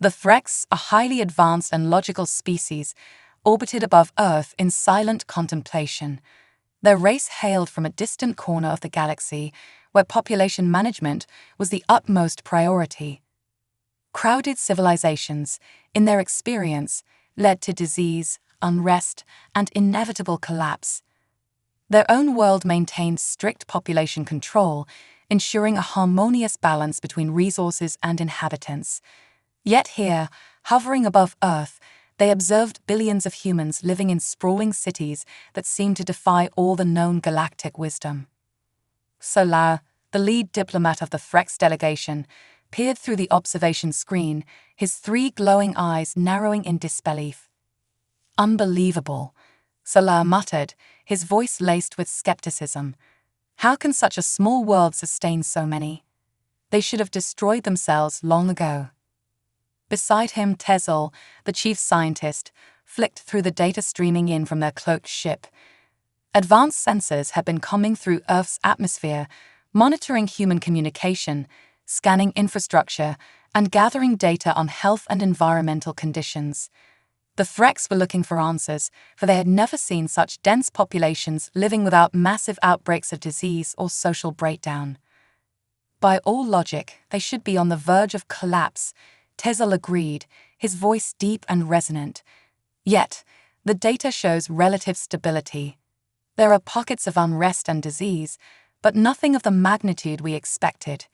The Threx, a highly advanced and logical species, orbited above Earth in silent contemplation. Their race hailed from a distant corner of the galaxy, where population management was the utmost priority. Crowded civilizations, in their experience, led to disease, unrest, and inevitable collapse. Their own world maintained strict population control, ensuring a harmonious balance between resources and inhabitants. Yet here, hovering above Earth, they observed billions of humans living in sprawling cities that seemed to defy all the known galactic wisdom. Solar, the lead diplomat of the Threx delegation, peered through the observation screen, his 3 glowing eyes narrowing in disbelief. "Unbelievable," Solar muttered, his voice laced with skepticism. "How can such a small world sustain so many? They should have destroyed themselves long ago." Beside him, Tezel, the chief scientist, flicked through the data streaming in from their cloaked ship. Advanced sensors had been combing through Earth's atmosphere, monitoring human communication, scanning infrastructure, and gathering data on health and environmental conditions. The Threx were looking for answers, for they had never seen such dense populations living without massive outbreaks of disease or social breakdown. By all logic, they should be on the verge of collapse, Tezel agreed, his voice deep and resonant. Yet, the data shows relative stability. There are pockets of unrest and disease, but nothing of the magnitude we expected.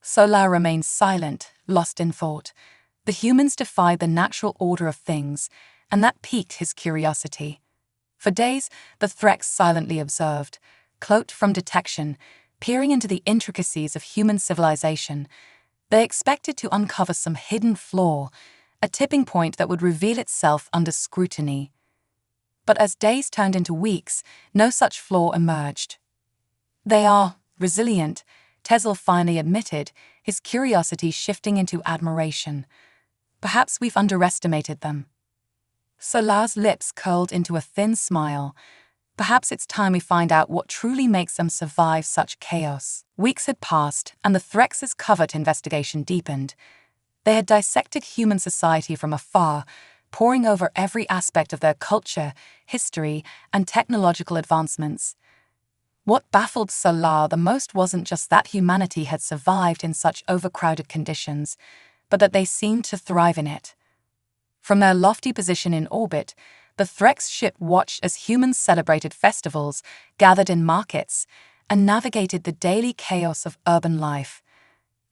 Solar remained silent, lost in thought. The humans defied the natural order of things, and that piqued his curiosity. For days, the Threx silently observed, cloaked from detection, peering into the intricacies of human civilization. They expected to uncover some hidden flaw, a tipping point that would reveal itself under scrutiny. But as days turned into weeks, no such flaw emerged. "They are resilient," Tezel finally admitted, his curiosity shifting into admiration. "Perhaps we've underestimated them." Solar's lips curled into a thin smile. "Perhaps it's time we find out what truly makes them survive such chaos." Weeks had passed, and the Threx's covert investigation deepened. They had dissected human society from afar, poring over every aspect of their culture, history, and technological advancements. What baffled Solar the most wasn't just that humanity had survived in such overcrowded conditions, but that they seemed to thrive in it. From their lofty position in orbit, the Threx ship watched as humans celebrated festivals, gathered in markets, and navigated the daily chaos of urban life.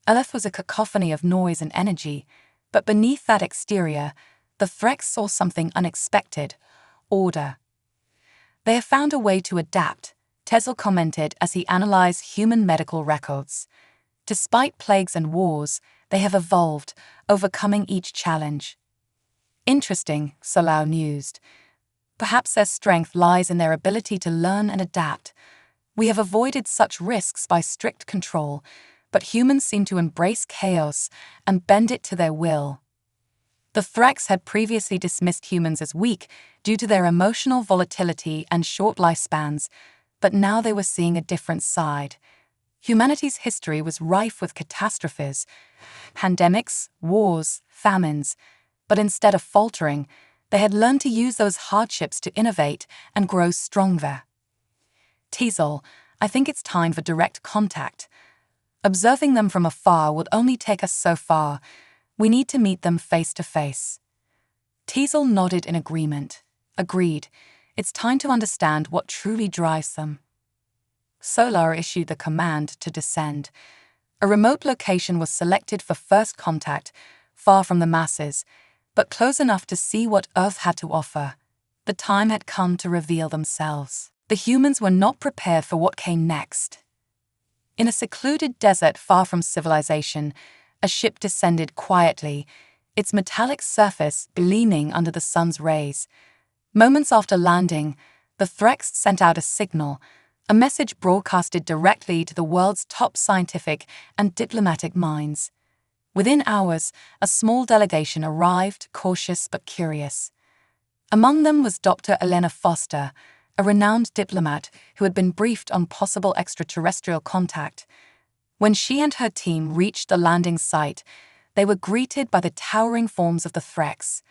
Earth was a cacophony of noise and energy, but beneath that exterior, the Threx saw something unexpected: order. "They have found a way to adapt," Tezel commented as he analyzed human medical records. "Despite plagues and wars, they have evolved, overcoming each challenge." "Interesting," Solar mused. "Perhaps their strength lies in their ability to learn and adapt. We have avoided such risks by strict control, but humans seem to embrace chaos and bend it to their will." The Threx had previously dismissed humans as weak due to their emotional volatility and short lifespans, but now they were seeing a different side. Humanity's history was rife with catastrophes, pandemics, wars, famines, but instead of faltering, they had learned to use those hardships to innovate and grow stronger. "Tezel, I think it's time for direct contact. Observing them from afar would only take us so far. We need to meet them face to face." Tezel nodded in agreement. "Agreed. It's time to understand what truly drives them." Solar issued the command to descend. A remote location was selected for first contact, far from the masses, but close enough to see what Earth had to offer. The time had come to reveal themselves. The humans were not prepared for what came next. In a secluded desert far from civilization, a ship descended quietly, its metallic surface gleaming under the sun's rays. Moments after landing, the Threx sent out a signal, a message broadcasted directly to the world's top scientific and diplomatic minds. Within hours, a small delegation arrived, cautious but curious. Among them was Dr. Elena Foster, a renowned diplomat who had been briefed on possible extraterrestrial contact. When she and her team reached the landing site, they were greeted by the towering forms of the Threx.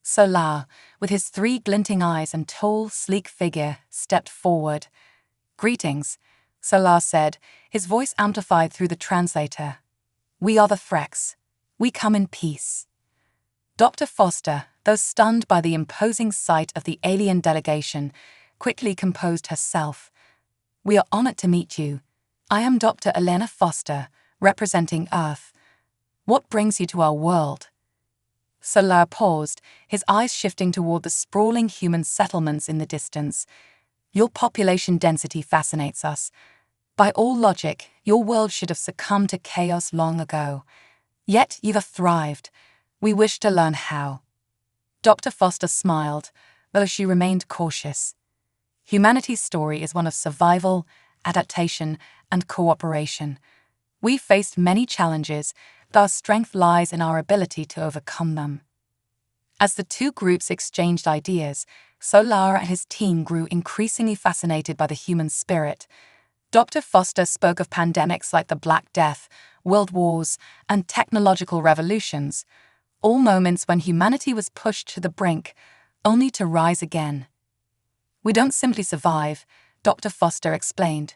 Solar, with his 3 glinting eyes and tall, sleek figure, stepped forward. "Greetings," Solar said, his voice amplified through the translator. "We are the Threx. We come in peace." Dr. Foster, though stunned by the imposing sight of the alien delegation, quickly composed herself. "We are honored to meet you. I am Dr. Elena Foster, representing Earth. What brings you to our world?" Solar paused, his eyes shifting toward the sprawling human settlements in the distance. "Your population density fascinates us. By all logic, your world should have succumbed to chaos long ago. Yet you have thrived. We wish to learn how." Dr. Foster smiled, though she remained cautious. Humanity's story is one of survival, adaptation, and cooperation. We faced many challenges, but our strength lies in our ability to overcome them. As the 2 groups exchanged ideas, Solar and his team grew increasingly fascinated by the human spirit. Dr. Foster spoke of pandemics like the Black Death, world wars, and technological revolutions, all moments when humanity was pushed to the brink, only to rise again. "We don't simply survive," Dr. Foster explained.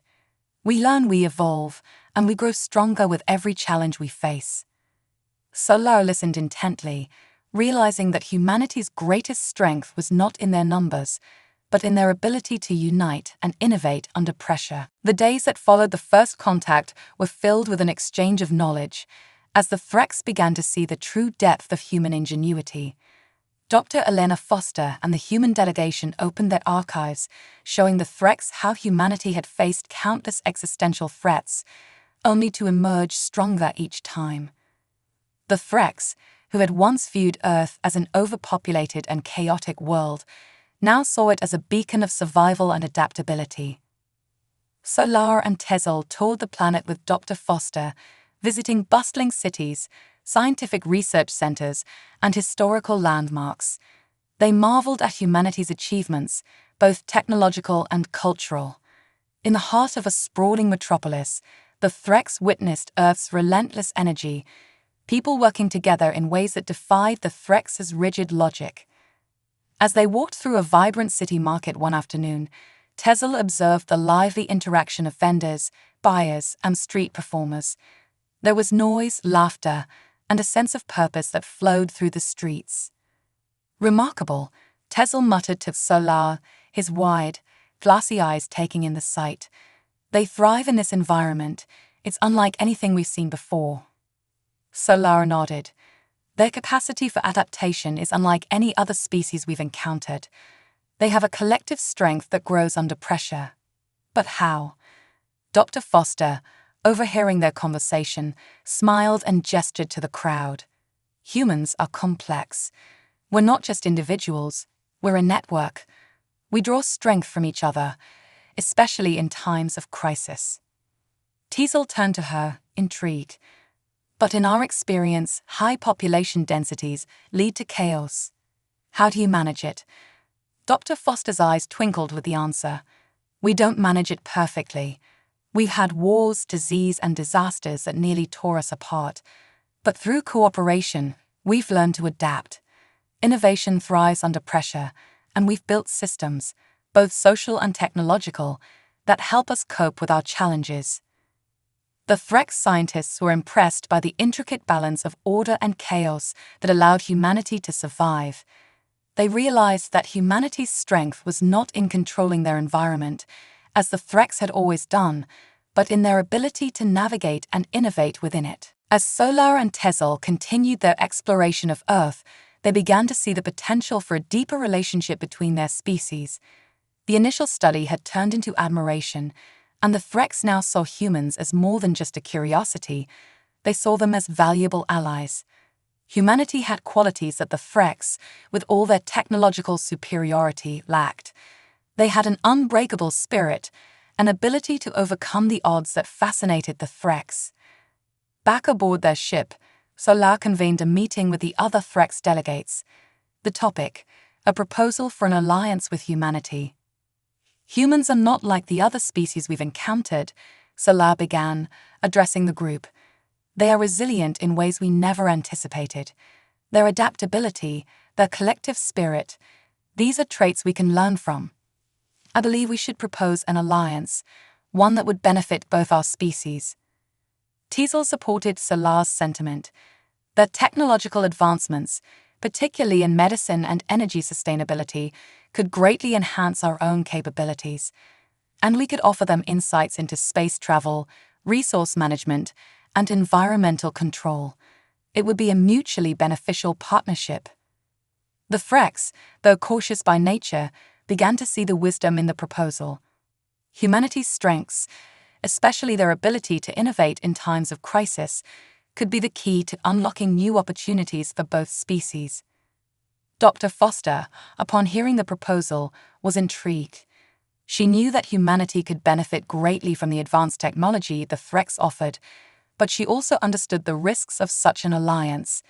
"We learn, we evolve, and we grow stronger with every challenge we face." Solar listened intently, realizing that humanity's greatest strength was not in their numbers, but in their ability to unite and innovate under pressure. The days that followed the first contact were filled with an exchange of knowledge, as the Threx began to see the true depth of human ingenuity. Dr. Elena Foster and the human delegation opened their archives, showing the Threx how humanity had faced countless existential threats, only to emerge stronger each time. The Threx, who had once viewed Earth as an overpopulated and chaotic world, now saw it as a beacon of survival and adaptability. Solar and Tezel toured the planet with Dr. Foster, visiting bustling cities, scientific research centers, and historical landmarks. They marveled at humanity's achievements, both technological and cultural. In the heart of a sprawling metropolis, the Threx witnessed Earth's relentless energy, people working together in ways that defied the Threx's rigid logic. As they walked through a vibrant city market one afternoon, Tezel observed the lively interaction of vendors, buyers, and street performers. There was noise, laughter, and a sense of purpose that flowed through the streets. "Remarkable," Tezel muttered to Solar, his wide, glassy eyes taking in the sight. "They thrive in this environment. It's unlike anything we've seen before." Solar nodded. "Their capacity for adaptation is unlike any other species we've encountered. They have a collective strength that grows under pressure." "But how?" Dr. Foster, overhearing their conversation, smiled and gestured to the crowd. "Humans are complex. We're not just individuals, we're a network. We draw strength from each other, especially in times of crisis." Tezel turned to her, intrigued. "But in our experience, high population densities lead to chaos. How do you manage it?" Dr. Foster's eyes twinkled with the answer. "We don't manage it perfectly. We've had wars, disease, and disasters that nearly tore us apart. But through cooperation, we've learned to adapt. Innovation thrives under pressure, and we've built systems, both social and technological, that help us cope with our challenges." The Threx scientists were impressed by the intricate balance of order and chaos that allowed humanity to survive. They realized that humanity's strength was not in controlling their environment, as the Threx had always done, but in their ability to navigate and innovate within it. As Solar and Tezel continued their exploration of Earth, they began to see the potential for a deeper relationship between their species. The initial study had turned into admiration, and the Threx now saw humans as more than just a curiosity. They saw them as valuable allies. Humanity had qualities that the Threx, with all their technological superiority, lacked. They had an unbreakable spirit, an ability to overcome the odds that fascinated the Threx. Back aboard their ship, Solar convened a meeting with the other Threx delegates. The topic, a proposal for an alliance with humanity. "Humans are not like the other species we've encountered," Solar began, addressing the group. They are resilient in ways we never anticipated. Their adaptability, their collective spirit, these are traits we can learn from. I believe we should propose an alliance, one that would benefit both our species. Teasel supported Solar's sentiment. Their technological advancements, particularly in medicine and energy sustainability, could greatly enhance our own capabilities, and we could offer them insights into space travel, resource management, and environmental control. It would be a mutually beneficial partnership. The Frex, though cautious by nature, began to see the wisdom in the proposal. Humanity's strengths, especially their ability to innovate in times of crisis, could be the key to unlocking new opportunities for both species. Dr. Foster, upon hearing the proposal, was intrigued. She knew that humanity could benefit greatly from the advanced technology the Frex offered, but she also understood the risks of such an alliance.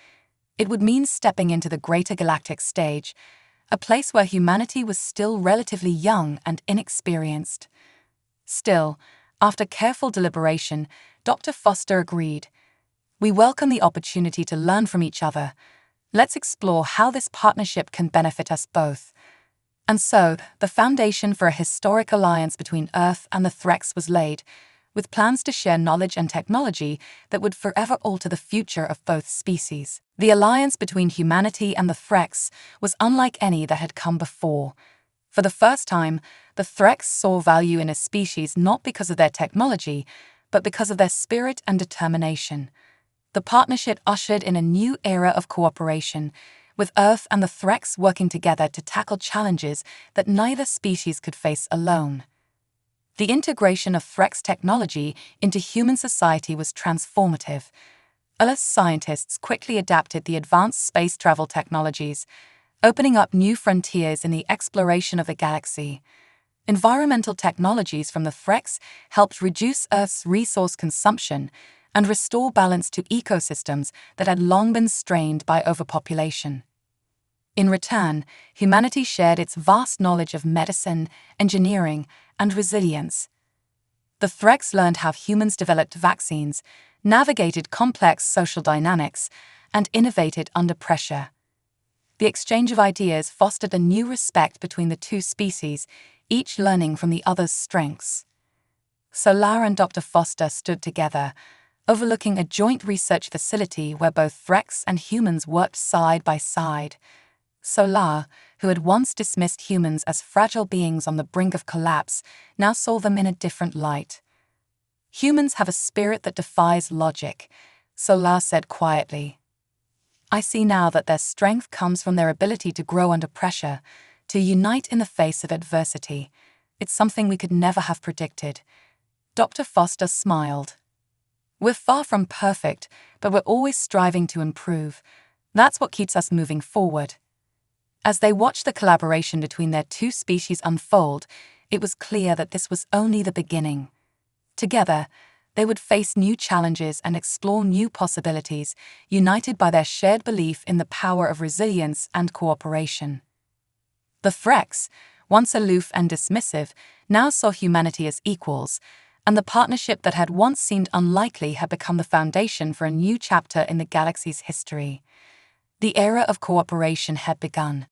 It would mean stepping into the greater galactic stage, a place where humanity was still relatively young and inexperienced. Still, after careful deliberation, Dr. Foster agreed. We welcome the opportunity to learn from each other. Let's explore how this partnership can benefit us both. And so, the foundation for a historic alliance between Earth and the Threx was laid, with plans to share knowledge and technology that would forever alter the future of both species. The alliance between humanity and the Threx was unlike any that had come before. For the first time, the Threx saw value in a species not because of their technology, but because of their spirit and determination. The partnership ushered in a new era of cooperation, with Earth and the Threx working together to tackle challenges that neither species could face alone. The integration of Threx technology into human society was transformative. Earth's scientists quickly adapted the advanced space travel technologies, opening up new frontiers in the exploration of the galaxy. Environmental technologies from the Threx helped reduce Earth's resource consumption and restore balance to ecosystems that had long been strained by overpopulation. In return, humanity shared its vast knowledge of medicine, engineering, and resilience. The Threx learned how humans developed vaccines, navigated complex social dynamics, and innovated under pressure. The exchange of ideas fostered a new respect between the two species, each learning from the other's strengths. Solar and Dr. Foster stood together, overlooking a joint research facility where both Threx and humans worked side by side. Solar, who had once dismissed humans as fragile beings on the brink of collapse, now saw them in a different light. Humans have a spirit that defies logic, Solar said quietly. I see now that their strength comes from their ability to grow under pressure, to unite in the face of adversity. It's something we could never have predicted. Dr. Foster smiled. We're far from perfect, but we're always striving to improve. That's what keeps us moving forward. As they watched the collaboration between their two species unfold, it was clear that this was only the beginning. Together, they would face new challenges and explore new possibilities, united by their shared belief in the power of resilience and cooperation. The Threx, once aloof and dismissive, now saw humanity as equals, and the partnership that had once seemed unlikely had become the foundation for a new chapter in the galaxy's history. The era of cooperation had begun.